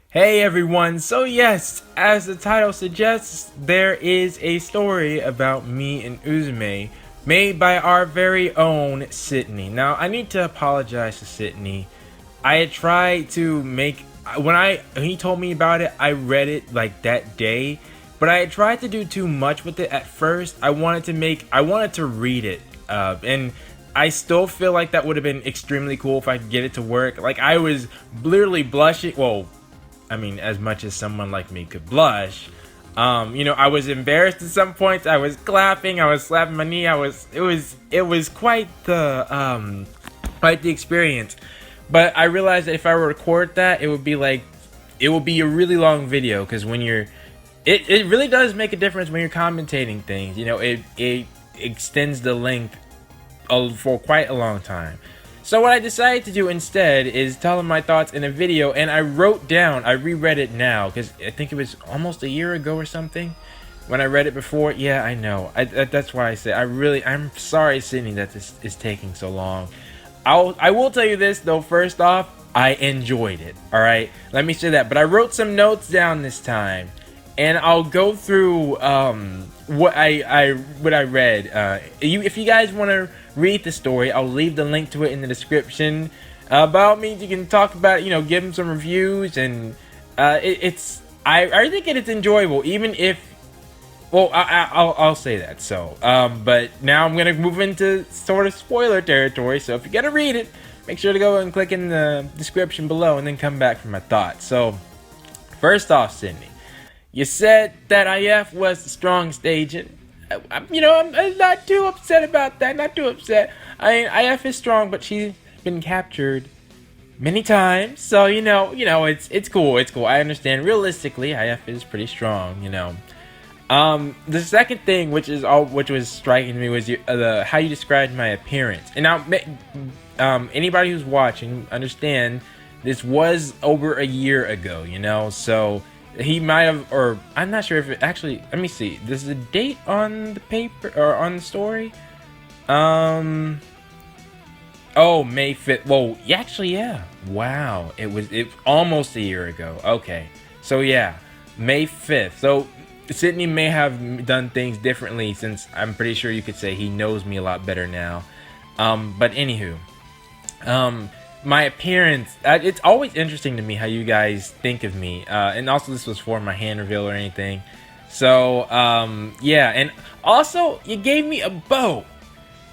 Hey everyone, so yes, as the title suggests, there is a story about me and Uzume made by our very own Sydney. Now, I need to apologize to Sydney. I had tried to make when he told me about it, I read it like that day, but I had tried to do too much with it at first. I wanted to read it, and I still feel like that would have been extremely cool if I could get it to work. Like I was literally blushing. Well, I mean, as much as someone like me could blush. I was embarrassed at some points. I was clapping. I was slapping my knee. It was quite the experience. But I realized that if I record that, it would be a really long video because it really does make a difference when you're commentating things. It extends the length for quite a long time. So what I decided to do instead is tell them my thoughts in a video, and I reread it now, because I think it was almost a year ago or something, when I read it before. Yeah, I know. That's why I say I'm sorry, Sydney, that this is taking so long. I will tell you this, though, first off, I enjoyed it, alright? Let me say that, but I wrote some notes down this time, and I'll go through what I read. If you guys want to read the story, I'll leave the link to it in the description. About me, you can talk about it, give them some reviews, and I think it's enjoyable, even if. Well, I'll say that. So, but now I'm gonna move into sort of spoiler territory. So if you're gonna read it, make sure to go and click in the description below, and then come back for my thoughts. So, first off, Sydney, you said that IF was the strongest agent. I'm not too upset about that. Not too upset. I mean, IF is strong, but she's been captured many times. So it's cool. It's cool. I understand. Realistically, IF is pretty strong. The second thing, which was striking to me, was how you described my appearance. And now, anybody who's watching understand this was over a year ago. So. He might have, or I'm not sure if it actually. Let me see. There's a date on the paper or on the story. Oh, May 5th. Well, actually, yeah. Wow, it almost a year ago. Okay, so yeah, May 5th. So Sydney may have done things differently, since I'm pretty sure you could say he knows me a lot better now. But anywho, my appearance, it's always interesting to me how you guys think of me, and also this was for my hand reveal or anything. So yeah, and also you gave me a bow,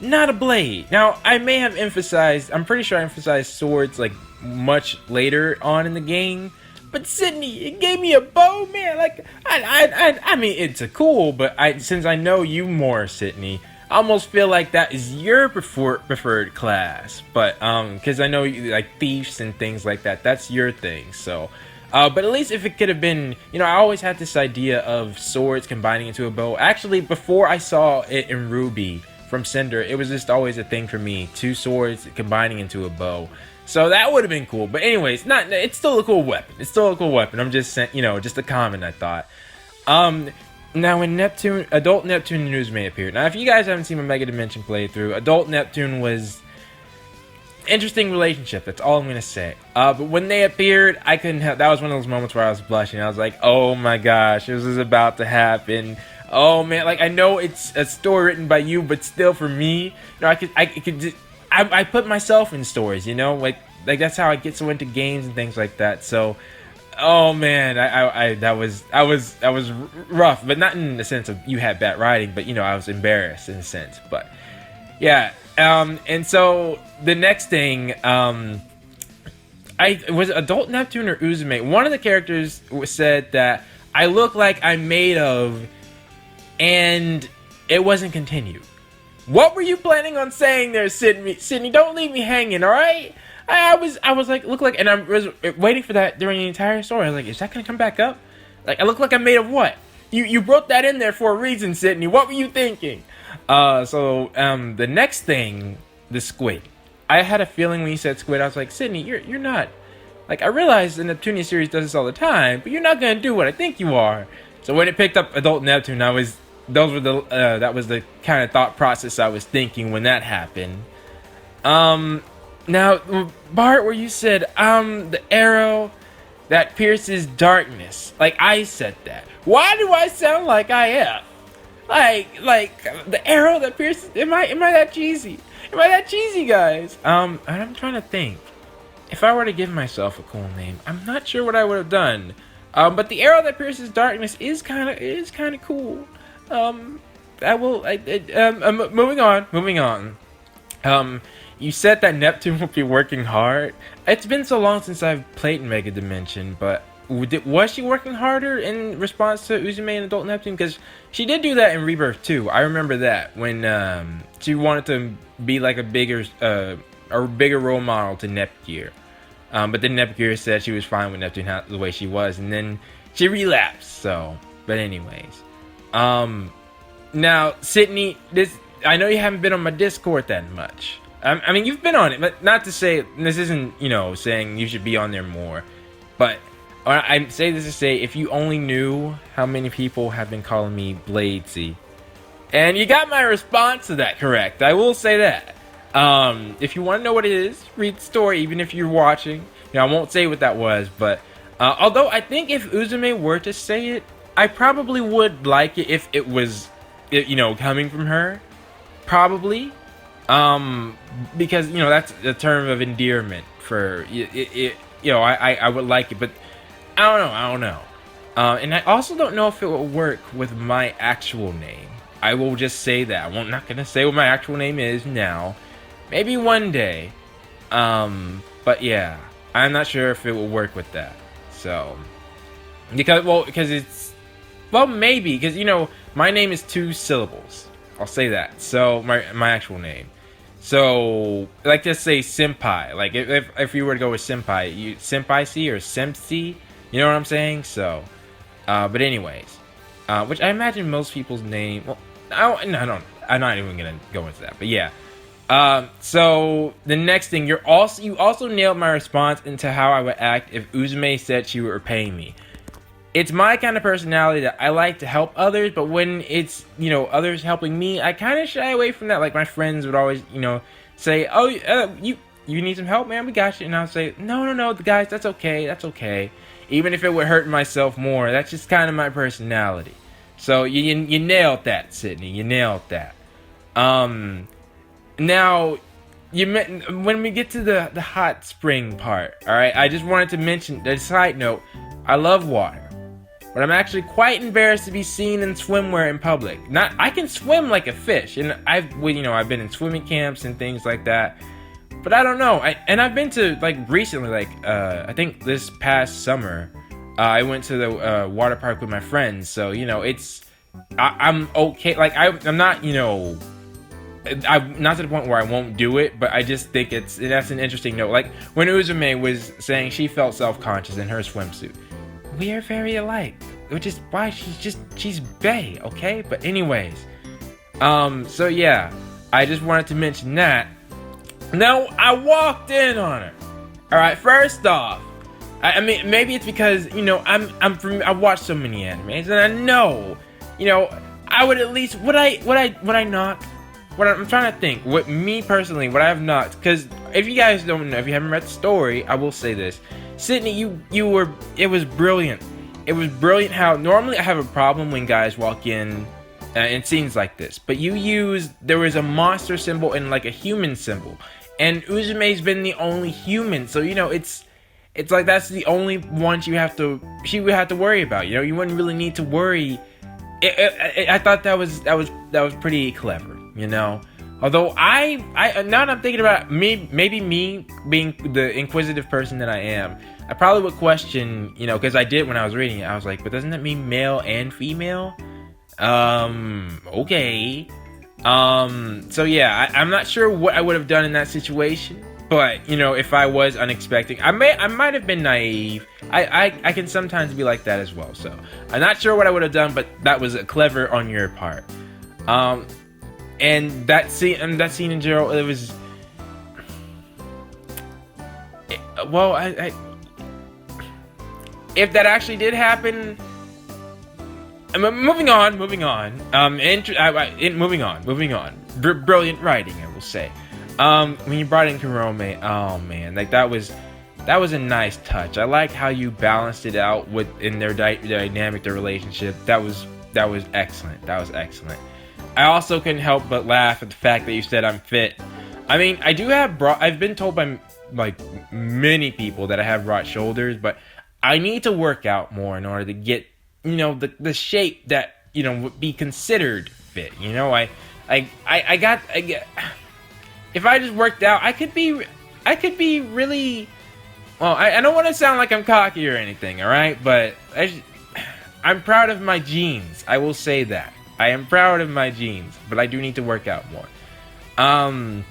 not a blade. Now I may have I'm pretty sure I emphasized swords like much later on in the game, but Sydney, you gave me a bow, man. Like I mean, it's a cool, but since I know you more, Sydney, I almost feel like that is your preferred class, but because I know you like thieves and things like that. That's your thing. So, but at least if it could have been, I always had this idea of swords combining into a bow. Actually, before I saw it in Ruby from Cinder, it was just always a thing for me. Two swords combining into a bow. So that would have been cool. But anyways, it's still a cool weapon. It's still a cool weapon. I'm just saying, just a comment I thought. Now, when Adult Neptune and Uzume appeared. Now, if you guys haven't seen my Mega Dimension playthrough, Adult Neptune was interesting relationship. That's all I'm gonna say. But when they appeared, I couldn't help. That was one of those moments where I was blushing. I was like, "Oh my gosh, this is about to happen." Oh man, like I know it's a story written by you, but still for me, I put myself in stories. Like that's how I get so into games and things like that. So. Oh man, that was rough, but not in the sense of you had bad writing, but I was embarrassed in a sense. But yeah, and so the next thing, I was Adult Neptune or Uzume. One of the characters said that I look like I'm made of, and it wasn't continued. What were you planning on saying there, Sydney? Sydney, don't leave me hanging, all right? I was like, look like, and I was waiting for that during the entire story. I was like, is that gonna come back up? Like, I look like I'm made of what? You wrote that in there for a reason, Sydney. What were you thinking? The next thing, the squid. I had a feeling when you said squid, I was like, Sydney, you're not. Like, I realize the Neptunia series does this all the time, but you're not gonna do what I think you are. So when it picked up Adult Neptune, that was the kind of thought process I was thinking when that happened. Now, part where you said, the arrow that pierces darkness. Like I said that. Why do I sound like I am? Like the arrow that pierces. Am I that cheesy? Am I that cheesy, guys? And I'm trying to think. If I were to give myself a cool name, I'm not sure what I would have done. But the arrow that pierces darkness is kind of cool. Moving on. You said that Neptune will be working hard. It's been so long since I've played Mega Dimension, but was she working harder in response to Uzume and Adult Neptune? Because she did do that in Rebirth too. I remember that when she wanted to be like a bigger role model to Nepgear. But then Nepgear said she was fine with Neptune the way she was, and then she relapsed. So, but anyways, now Sydney, I know you haven't been on my Discord that much. I mean, you've been on it, but not to say this isn't, saying you should be on there more. But I say this to say, if you only knew how many people have been calling me Bladesy, and you got my response to that correct. I will say that. If you want to know what it is, read the story, even if you're watching. I won't say what that was, but although I think if Uzume were to say it, I probably would like it if it was, coming from her. Probably. Because, that's a term of endearment for it. I would like it, but I don't know. And I also don't know if it will work with my actual name. I will just say that. I'm not going to say what my actual name is now. Maybe one day. But yeah, I'm not sure if it will work with that. So, because it's, maybe, because, my name is 2 syllables. I'll say that. So, my actual name. So, like, just say Senpai. Like, if you were to go with Senpai, Senpai-C or Semp-C, you know what I'm saying? So, but anyways, which I imagine most people's name, I'm not even gonna go into that, but yeah. So the next thing, you also nailed my response into how I would act if Uzume said she were paying me. It's my kind of personality that I like to help others, but when it's, others helping me, I kind of shy away from that. Like, my friends would always, say, oh, you need some help, man? We got you. And I'll say, no, guys, that's okay. Even if it would hurt myself more, that's just kind of my personality. So you nailed that, Sydney. You nailed that. Now, when we get to the hot spring part, all right, I just wanted to mention, a side note, I love water. But I'm actually quite embarrassed to be seen in swimwear in public. I can swim like a fish, and I've been in swimming camps and things like that. But I don't know. I've been to, like, recently, I think this past summer, I went to the water park with my friends. So I'm okay. Like, I'm not, I'm not to the point where I won't do it, but I just think that's an interesting note. Like when Uzume was saying she felt self-conscious in her swimsuit. We are very alike, which is why she's bae, okay? But anyways, so yeah, I just wanted to mention that. Now, I walked in on her. All right, first off, I mean, maybe it's because, I watch so many animes, and I know, I would at least, would I knock? I'm trying to think, what me personally, what I have not, because if you guys don't know, if you haven't read the story, I will say this. Sydney, it was brilliant. It was brilliant how, normally I have a problem when guys walk in scenes like this, but there was a monster symbol and like a human symbol, and Uzume's been the only human, so it's like that's the only one she would have to worry about, you wouldn't really need to worry. I thought that was pretty clever, Although I now that I'm thinking about maybe me being the inquisitive person that I am, I probably would question, because I did when I was reading it. I was like, but doesn't that mean male and female? Okay. So yeah, I'm not sure what I would have done in that situation, but if I was unexpected, I might have been naive. I can sometimes be like that as well. So I'm not sure what I would have done, but that was clever on your part. And that scene in general, it was. Well, if that actually did happen, moving on. Moving on. Brilliant writing, I will say. When you brought in Kurome, oh man, like that was that was a nice touch. I liked how you balanced it out within their dynamic, their relationship. That was excellent. That was excellent. I also couldn't help but laugh at the fact that you said I'm fit. I mean, I do have I've been told by like many people that I have broad shoulders, but I need to work out more in order to get, you know, the shape that, you know, would be considered fit. You know, I get, if I just worked out, I could be really, well, I don't want to sound like I'm cocky or anything, all right? But I'm proud of my genes. I will say that. I am proud of my genes, but I do need to work out more. And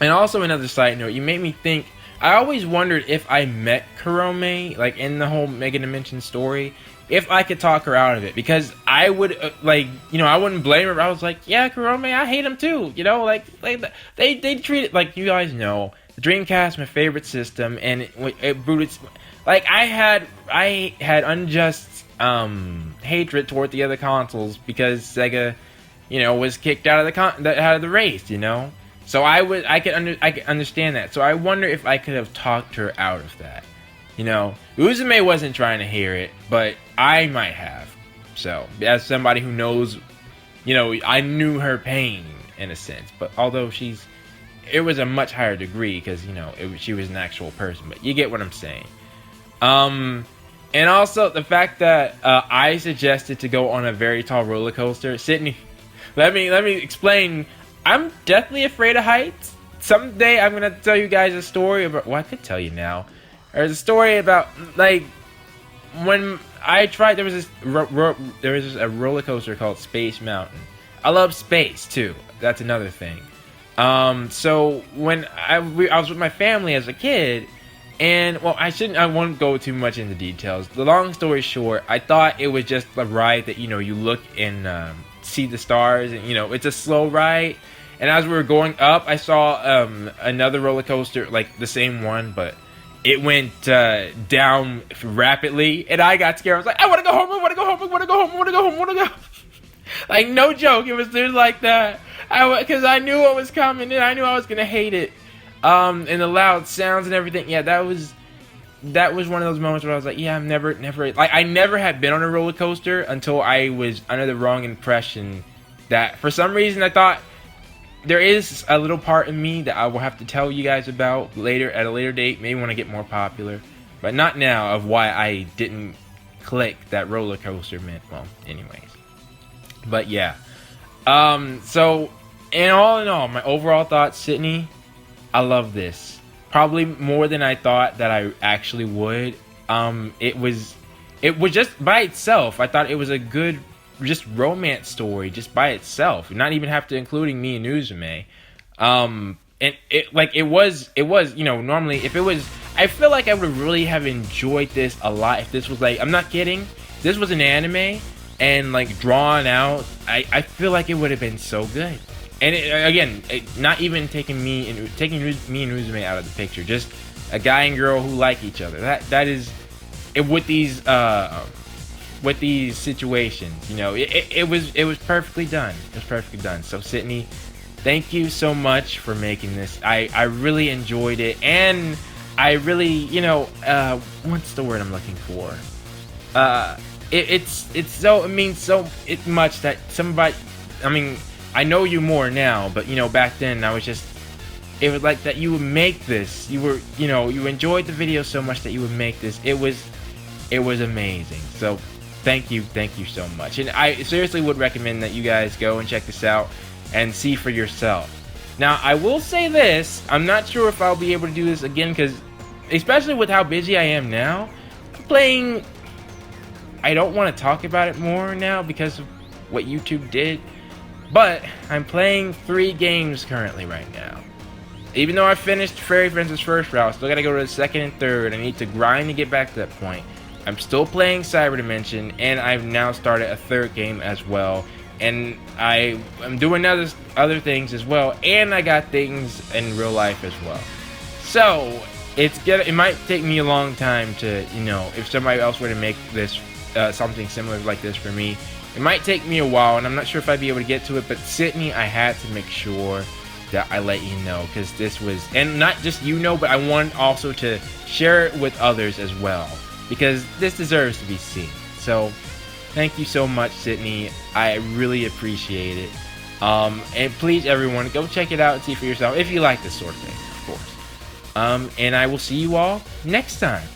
also another side note, you made me think, I always wondered if I met Kurome, like in the whole Mega Dimension story, if I could talk her out of it, because I would, like, you know, I wouldn't blame her. I was like, yeah, Kurome, I hate him too, you know, like they treat it, like, you guys know, the Dreamcast is my favorite system, and it booted, like, I had unjust hatred toward the other consoles because Sega, you know, was kicked out of the race, you know. So I could understand that. So I wonder if I could have talked her out of that. You know, Uzume wasn't trying to hear it, but I might have. So, as somebody who knows, you know, I knew her pain in a sense. But although it was a much higher degree because, you know, she was an actual person. But you get what I'm saying. And also the fact that I suggested to go on a very tall roller coaster. Sydney, let me explain. I'm deathly afraid of heights. Someday I'm gonna tell you guys a story about. Well, I could tell you now. There's a story about, like, when I tried. There was a roller coaster called Space Mountain. I love space too. That's another thing. So when I was with my family as a kid, and well, I won't go too much into details. The long story short, I thought it was just a ride that, you know, you look and see the stars, and, you know, it's a slow ride. And as we were going up, I saw another roller coaster, like the same one, but it went down rapidly, and I got scared. I was like, I want to go home, I want to go home, I want to go home, I want to go home, I want to go. Like, no joke, it was just like that. Because I knew what was coming, and I knew I was gonna hate it. And the loud sounds and everything. Yeah, that was one of those moments where I was like, yeah, I'm never, like, I never had been on a roller coaster until I was under the wrong impression that for some reason I thought. There is a little part of me that I will have to tell you guys about later, at a later date, maybe when I get more popular, but not now, of why I didn't click that roller coaster meant. Well, anyways. But yeah. So, in all, my overall thoughts, Sydney, I love this. Probably more than I thought that I actually would. It was just by itself. I thought it was a good, just romance story just by itself, not even have to including me and Uzume. And it was, you know, normally if it was, I feel like I would really have enjoyed this a lot if this was, like, I'm not kidding, if this was an anime and, like, drawn out, I feel like it would have been so good. And not even taking me and Uzume out of the picture, just a guy and girl who like each other. That is it with these situations, you know, it was perfectly done. It was perfectly done. So Sydney, thank you so much for making this. I really enjoyed it, and I really, you know, what's the word I'm looking for? It means so much that somebody, I mean, I know you more now, but, you know, back then it was like that you would make this. You enjoyed the video so much that you would make this. It was amazing. So thank you so much. And I seriously would recommend that you guys go and check this out and see for yourself. Now, I will say this, I'm not sure if I'll be able to do this again, because especially with how busy I am now, I don't want to talk about it more now because of what YouTube did, but I'm playing 3 games currently right now. Even though I finished Fairy Princess first route, still gotta go to the second and third. I need to grind to get back to that point. I'm still playing Cyber Dimension, and I've now started a 3rd game as well. And I'm doing other things as well, and I got things in real life as well. So it might take me a long time to, you know, if somebody else were to make this something similar like this for me, it might take me a while, and I'm not sure if I'd be able to get to it. But Sydney, I had to make sure that I let you know, because this was, and not just but I want also to share it with others as well, because this deserves to be seen. So thank you so much, Sydney. I really appreciate it. And please, everyone, go check it out and see for yourself if you like this sort of thing, of course. And I will see you all next time.